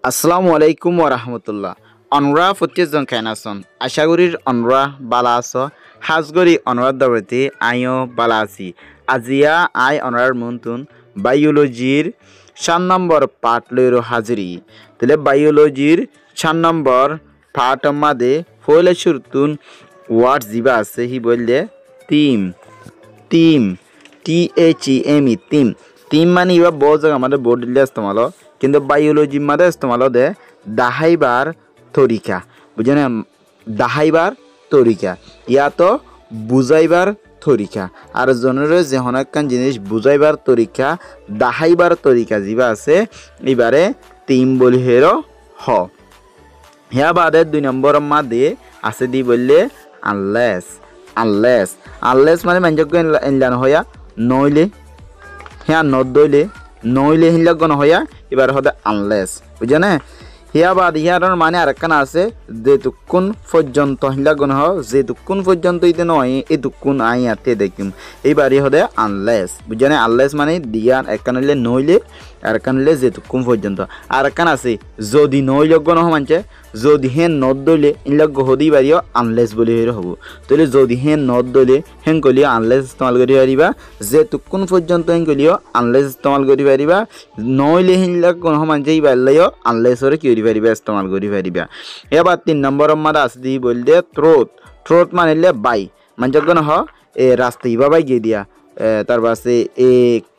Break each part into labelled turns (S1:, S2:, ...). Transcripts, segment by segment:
S1: আসসালামু আলাইকুম ওরহমতুল্লাহ। অনরা প্রত্যেকজন কেন আছেন? আশা করি অনরা বালা আছো। হাজগরি অনরার দরতে আইও বালা আছি। আজিয়া আই অনরার মন্তুন বায়োলজির 4 নম্বর পাঠ লইরো হাজিরি। তাহলে বায়োলজির 4 নম্বর পাঠ মাদে ফলে শুরতুন ওয়ার্ড জিবা আছে হি বললে team team THEM team team মানে ইবা বহুত জায়গা আমাদের বোর্ড দিলে ইস্তেমাল কিন্তু বায়োলজি মাদে ইস্তেমাল দে দাহাইবার তরিকা বুঝেন দাহাইবার তরিকা ইয়া তো বুঝাইবার তরিকা আর জনের যে হনাকান জিনিস বুঝাইবার তরিকা দাহাইবার তরিকা জিবা আছে এবারে টিম বলি হেরো হ হিয়া বাদে 2 নম্বর মাদে আছে দি বললে আনলেস আনলেস আনলেস মানে মানযোগ্য ইনলান হয়া নইলে হ্যাঁ নদইলে নইলে হিনলাগ গণ হয়া এবার হবে আনলেস বুঝছেন হিয়া বাদ হিয়ার মানে আরেকখান আছে যেতুক্ষণ পর্যন্ত হিনলাগ গণ হ যেতুক্ষণ পর্যন্ত ইতে নয় এতুক্ষণ আই আতে দেখিম এইবারই হবে আনলেস বুঝছেন আনলেস মানে দিয়া একখান হইলে নইলে আর কান হইলে যেতুক্ষণ পর্যন্ত আর একখান আছে যদি নইলগ গণ মানছে যদি হেন নদ দইলে ইনলাগ হদি বাড়িও আনলেস বলি হব তাহলে যদি হেন নদ দইলে হেন কলিও আনলেস ইস্তেমাল করি পারিবা যেতুক্ষণ পর্যন্ত হেন কলিও আনলেস ইস্তেমাল করি পারিবা নইলে হিনলাগ কোন মানছে এই বাড়লেও আনলেসরে কি করি পারিবা ইস্তেমাল করি পারিবা এবার 3 নম্বর মাদা আছে দি বললে থ্রোট থ্রোট মানিলে বাই মানছে কোন হ এ রাস্তা ইবা বাই গিয়ে দিয়া তার পাশে এ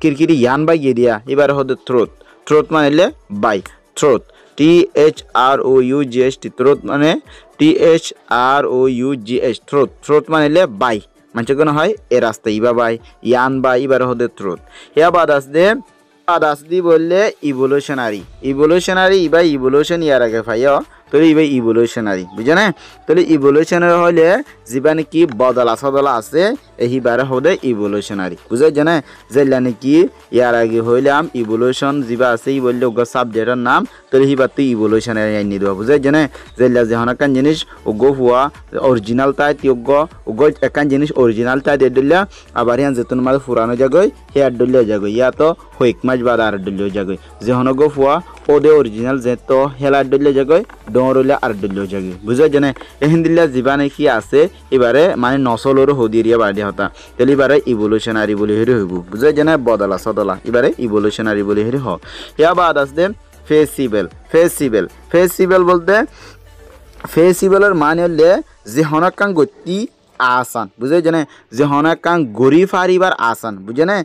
S1: কিরকিরি ইয়ান বাই গিয়ে দিয়া এবার হতে থ্রোট থ্রোট মানিলে বাই থ্রোট THROUGH থ্রোট মানে THROUGH থ্রোট থ্রোট মানিলে বাই মানছে কোন হয় এ রাস্তা ইবা বাই ইয়ান বাই এবার হতে থ্রোট ইয়া বাদ আসদি বললে ইভলিউশনারি ইভলিউশনারি ইবা ইভলিউশন ইয়ার আগে ভাইয়া তাহলে ইবা ইভলিউশনারি বুঝে না তাহলে ইভলিউশনারি হলে যিবা নাকি বদলা সদলা আছে এইবারে হবে ইভলিউশনারি বুঝে জানে যেলা নাকি ইয়ার আগে হইলাম ইভলিউশন যিবা আছে ই বললে ওগো সাবজেক্টের নাম তাহলে হিবার তো ইভলিউশনারি আইনি দেওয়া বুঝে জানে যেলা যে হনাকান জিনিস ওগো হুয়া অরিজিনাল তাই তিয়োগো ওগো একান জিনিস অরিজিনাল তাই দিয়ে দিলে আবার ইয়ান যেতন মাঝে ফুরানো জাগই হেয়ার ডলিয়া জাগই ইয়া তো হইক মাছ বাদ আর ডলিয়া জাগই যে হনগো ফুয়া ওদে অরিজিনাল যে তো হেলার ডলিয়া জাগই ডরলে আর ডলিয়া জাগই বুঝে জানে এহিন দিল্লা যিবা নাকি আছে এবারে মানে নসলরও হদিরিয়া বাড়ি হতা তাহলে এবারে ইভলিউশনারি বলি হেরে হইব বুঝে জানে বদলা সদলা এবারে ইভলিউশনারি বলি হেরে হ ইয়া বাদ আসবে ফেসিবল ফেসিবল ফেসিবল বলতে ফেসিবলের মানে হলে যে হনাকাং গতি আসান বুঝে জানে যে হনাকাং গরি ফারিবার আসান বুঝে না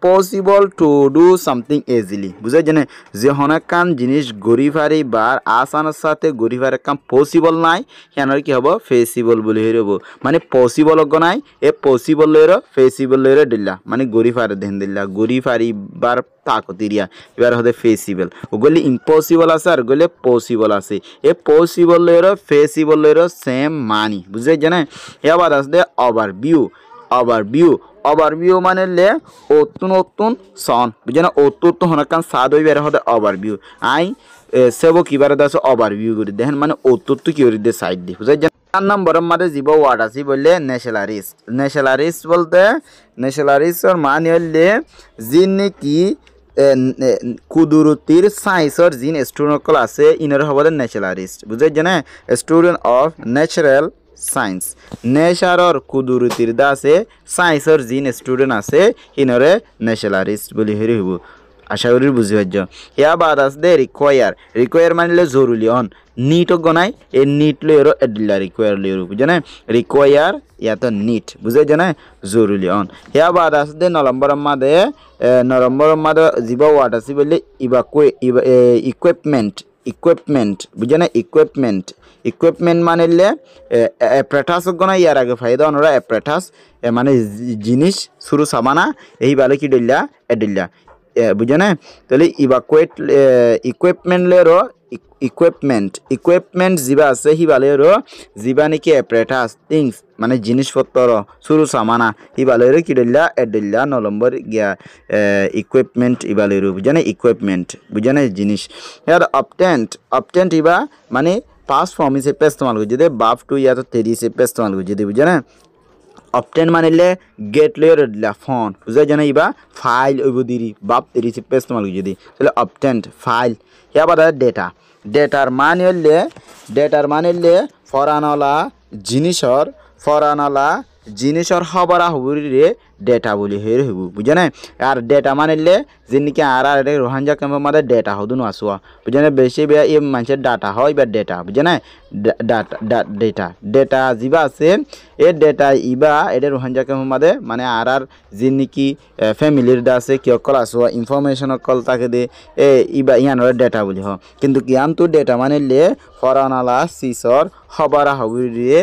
S1: possible to do something easily বুঝে জানে যে হনাকান জিনিস গরি ফারিবার আসানের সাথে গরি ফারির কাম পসিবল নাই হেনার কি হব ফেসিবল বলি হইব মানে পসিবল অগ নাই এ পসিবল লইর ফেসিবল লইর দিল্লা মানে গরি ফারি দেন দিল্লা গরি ফারিবার তাকতিরিয়া এবার হবে ফেসিবল ওগুলি ইম্পসিবল আছে আর ওগুলি পসিবল আছে এ পসিবল লইর ফেসিবল লইর সেম মানি বুঝে জানে এবার আসবে ওভারভিউ ওভারভিউ ওভারভিউ মানে লে অতুন অতুন সন বুঝে না অতুন হনাকান সাদ হইবার হবে ওভারভিউ আই সেব কিবারে দাস ওভারভিউ করে দেখেন মানে অতুন কি করে দে সাইড দি বুঝে 4 নম্বরের মধ্যে জীব ওয়ার্ড আছে বললে ন্যাশনালিস্ট ন্যাশনালিস্ট বলতে ন্যাশনালিস্টর মানে হলে যিনি নাকি কুদরতির সায়েন্সর যিন স্টুডেন্ট আছে ইনার হবলে ন্যাশনালিস্ট বুঝে জানে স্টুডেন্ট অফ ন্যাচারাল সায়েন্স নেচারর কুদরতির দাসে সায়েন্সর যিন স্টুডেন্ট আছে ইনরে ন্যাশনালিস্ট বলি হেরি হইব আশা করি বুঝি পাইছ ইয়া বাদ আছে রিকোয়ার রিকোয়ার মানে জরুরি অন নিট গনাই এ নিট লইর এডিলা রিকোয়ার লইর বুঝে রিকোয়ার ইয়া তো নিট বুঝে জানে জরুরি অন ইয়া বাদ আছে 9 নম্বরের মাদে জিবা ওয়ার্ড আছে বলে ইকুইপমেন্ট ইকুইপমেন্ট বুঝে না ইকুইপমেন্ট ইকুইপমেন্ট মানে অ্যাপ্রেটাস গনা ইয়ার আগে ফায়দা ওনারা অ্যাপ্রেটাস মানে জিনিস শুরু সামানা এই বালে কি ডইলা এডিলা বুঝে না তাহলে ইকুইপমেন্ট লেরো ইকুইপমেন্ট যিবা আছে সিবালেরও যিবা নাকি অ্যাপ্রেটাস থিংস মানে জিনিসপত্র শুরু সামানা ইবালেরও কি ডইলা এডিলা 9 নম্বর গিয়া ইকুইপমেন্ট ইবালেরও বুঝে না ইকুইপমেন্ট বুঝে না জিনিস ইয়ার অবটেন্ট ইবা মানে पास्ट फॉर्म से पे इस्तेमाल हो जाते बाफ टू या तो तेरी से पे इस्तेमाल हो जाते बुझे ना obtain মানিলে get লয়র দিলা ফোন বুঝাই জানা ইবা ফাইল ওইব দিরি বাপ তেরি সে পেস্ট মাল যদি তাহলে obtained ফাইল ইয়া বাদা ডেটা ডেটার মানিলে ফরানলা জিনিসর খবরা হবুরিরে ডেটা বলি হের হবু বুঝে না আর ডেটা মানিলে যিনিকি আর রোহাঞ্জা ক্যাম্প মাদে ডেটা হদুন আসুয়া বুঝে না বেশি বে এই মানুষের ডাটা হয় বা ডেটা বুঝে না ডেটা যিবা আছে এই ডেটা ইবা এটা রোহাঞ্জা ক্যাম্প মাদে মানে আর যিনিকি ফ্যামিলির দা আছে কি অকল আসুয়া ইনফরমেশন অকল তাকে দে এ ইবা ইয়ানোর ডেটা বলি হ কিন্তু জ্ঞান তো ডেটা মানিলে ফরানালা সিসর খবরা হবুরিরে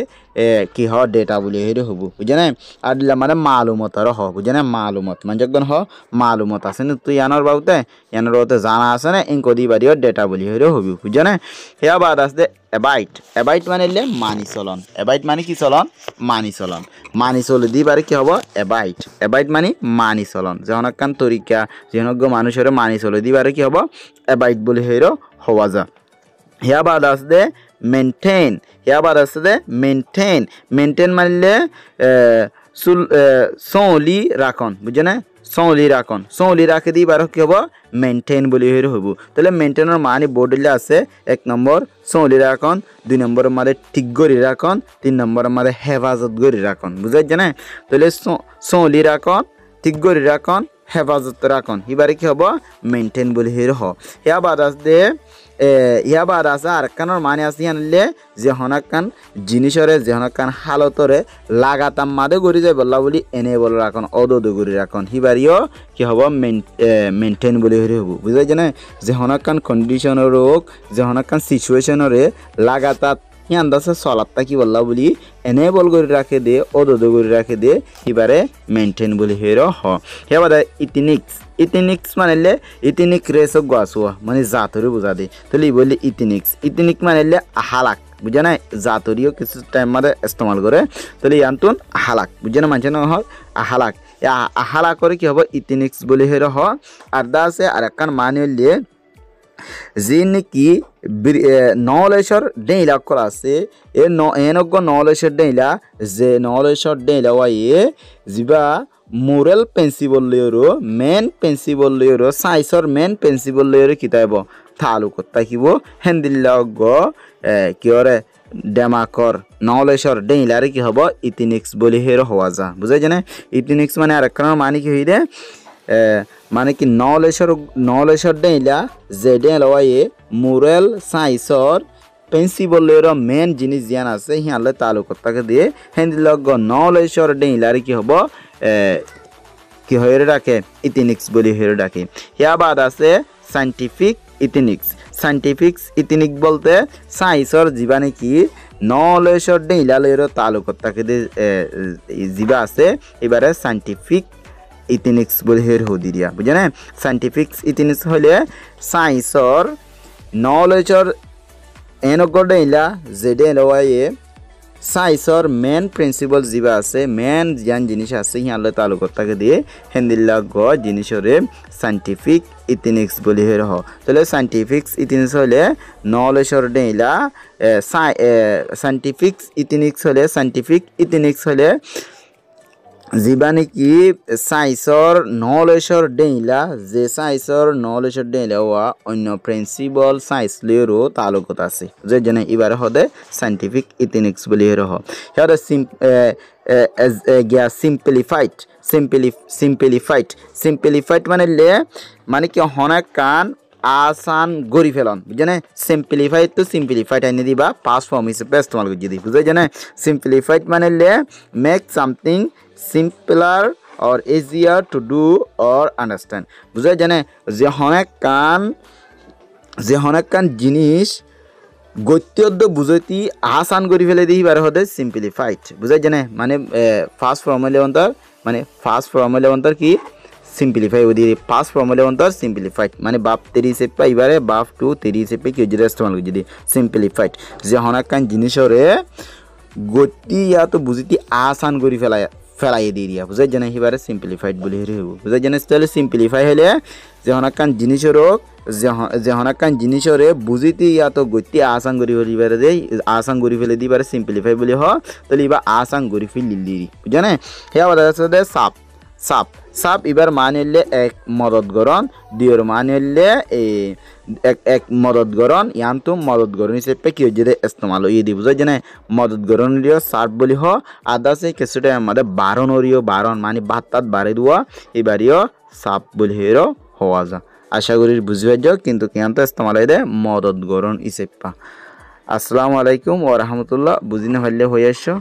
S1: কি হ ডেটা বলি হেরে হবু বুঝে না আর দিলা মানে মালুমত আর হ বুঝে না মালুমত মানে একদম হ মালুমত আছে না তুই ইয়ানোর বাবুতে জানা আছে না ইনকদি বাড়িও ডেটা বলি হেরে হবু বুঝে না হেয়া বাদ আছে এবাইট মানিলে মানি চলন এবাইট মানে কি চলন মানি চলে দি বারে কি হব এবাইট মানে মানি চলন যেহনকান তরিকা যেহনজ্ঞ মানুষের মানি চলে দি বারে কি হব এবাইট বলি হেরে হওয়া যা হেয়া বাদ আছে মেনটেন মেনটেন মানিলে সৌলি রাখন বুঝে না সৌলি রাখে দি বারো কি হব মেনটেন বলি হয়ে হব তাহলে মেনটেনের মানে বোর্ডলে আছে 1 নম্বর সৌলি রাখন 2 নম্বর মাঝে ঠিক গড়ি রাখন 3 নম্বর মাঝে হেফাজত গড়ি রাখন বুঝাই জানে তাহলে সৌলি রাখন ঠিক গড়ি রাখন হেফাজত রাখন এবারে কি হব মেনটেন বলি হয়ে হ ইয়া বাদ আছে আর কানোর মানে আছে আনলে যে হনাকান জিনিসরে যে হনাকান হালতরে লাগাতাম মাদে গড়ি যায় বললা বলি এনেবল রাখন অদদ গড়ি রাখন হিবারিও কি হব মেনটেন বলি হরে হব বুঝাই জানে যে হনাকান কন্ডিশনের হোক যে হনাকান সিচুয়েশনরে লাগাতার আন্দাজে চলাত্তা কি বললা বলি এনেবল করে রাখে দে অদদ করে রাখে দে এবারে মেনটেন বলি হের হ হেবাদা ইথিনিক্স মানিলে ইথিনিক রেস গাছুয়া মানে জাতরে বোঝা দে তাহলে বললি ইথিনিক মানিলে আহালাক বুঝে না জাতরিও কিছু টাইম মাদে ইস্তেমাল করে তাহলে ইয়ান্তুন আহালাক বুঝে না মানছে না হয় আহালাক করে কি হব ইথিনিক্স বলি হের হ আর দা আছে আর একখান মানিলে যিনি নলেজর ডেইলা করা আছে এনেজ্ঞ নলেজর ডেইলা যে নলেজর ডেইলা ওয়াইয়ে যিবা মোরাল প্রিন্সিপল লয়রো মেন প্রিন্সিপল লয়রো সাইন্সর মেন প্রিন্সিপল লয়রো কিতাব তালুকত থাকিব হেন্দিল্লাগ কিয়রে ডেমাকর নলেজর ডেইলারে কি হব ইথিনিক্স বলি হের হওয়া যা বুঝাই জানে ইথিনিক্স মানে আর একখান মানে কি হইরে মানে কি নলেজর ডেইলা যে ডেইলা ওয়াইয়ে মোরাল সাইন্সর প্রিন্সিপল লয়র মেন জিনিস জ্ঞান আছে হিয়ালে তালুকত তাকে দিয়ে হেন্দিল্লাগ নলেজর ডেইলারে কি হব কি হয়ে রাখে ইথিনিক্স বলি হয়ে রাখে ইয়া বাদ আছে সাইন্টিফিক ইথিনিক বলতে সাইন্সর জীবা নাকি নলেজর ডেইলা লয়র তালুকত তাকে দিয়ে জীবা আছে এবারে সাইন্টিফিক ইথিনিক্স বলি হের হদি দিয়া বুঝে না সাইন্টিফিক ইথিনিক্স হলে সাইন্সর নলেজর এনেজ্ঞ ডেইলা যে ডেইলা ওয়াইয়ে সাইন্সর মেন প্রিন্সিপল যিবা আছে মেন জ্ঞান জিনিস আছে হিয়ালে তালুকত তাকে দিয়ে হেন্দিল্লাগ জিনিসরে সাইন্টিফিক ইথিনিক্স বলি হের হ তাহলে সাইন্টিফিক ইথিনিক্স হলে নলেজর ডেইলা সাইন্টিফিক ইথিনিক্স হলে যিবা নাকি সাইন্সর নলেজর ডেইলা যে সাইন্সর নলেজর ডেইলা ওয়া অন্য প্রিন্সিপল সাইন্স লয়রও তালুকত আছে যে জনে এবারে হদে সাইন্টিফিক ইথিনিক্স বলি হের হ হেয়ার সিম্পলিফাইড মানে কি হনাক কান আসান গড়ি ফেলন বুঝে সিম্পলিফাইড আনি দিবা পাস ফর্ম হিসেবে ইস্তেমাল করে দি বুঝে জানে সিম্পলিফাইড মানে make something simpler or easier to do or understand বুঝাই জানে যে হনেক কান জিনিস গত্যদ্য বুঝতি আসান করে ফেলে দিই বারে হতে সিম্পলিফাইড বুঝাই জানে মানে ফার্স্ট ফর্মুলা অন্তর কি সিম্পলিফাই ওদি ফার্স্ট ফর্মুলা অন্তর সিম্পলিফাইড মানে বাপ তেরি সে পাইবারে বাপ টু তেরি সে পে কি যদি ইস্তেমাল করে দি সিম্পলিফাইড যে হনেক কান জিনিসরে গতি ইয়া তো বুঝতি আসান করে ফেলাই দিয়া বুঝাই জানে এবারে সিম্পলিফাইড বলি হইব বুঝাই জানে তাহলে সিম্পলিফাই হলে যখন একখান জিনিসের যখন একখান জিনিসরে বুঝিতে ইয়াত গতি আসান করি ফেলিবারে দেই আসান করি ফেলে দিবারে সিম্পলিফাই বলি হ তাহলে এবার আসান করি ফেলি বুঝানে সেয়া বলা যাচ্ছে সাপ সাপ সাপ এবার মান হইলে এক মদত গরণ দুইয়ের মান হইলে এক মদত গরণ ইয়ান তো মদত গরণ হিসেবে কি হয়ে ইস্তেমাল হয়ে দি বুঝাই জানে মদত গরণ সার্ট বলি হ আদা সে কিছুটা আমাদের বারণ বারণ মানে বাত্তাত বাড়ে দেওয়া এবারিও সাপ বলি হেরো হওয়া যা আশা করি বুঝবে যাও কিন্তু কেন তো ইস্তেমাল হয়ে দেয় মদত গরণ হিসেবে আসসালামু আলাইকুম ওয়া রাহমাতুল্লাহ বুঝিনা হইলে হয়ে আসো।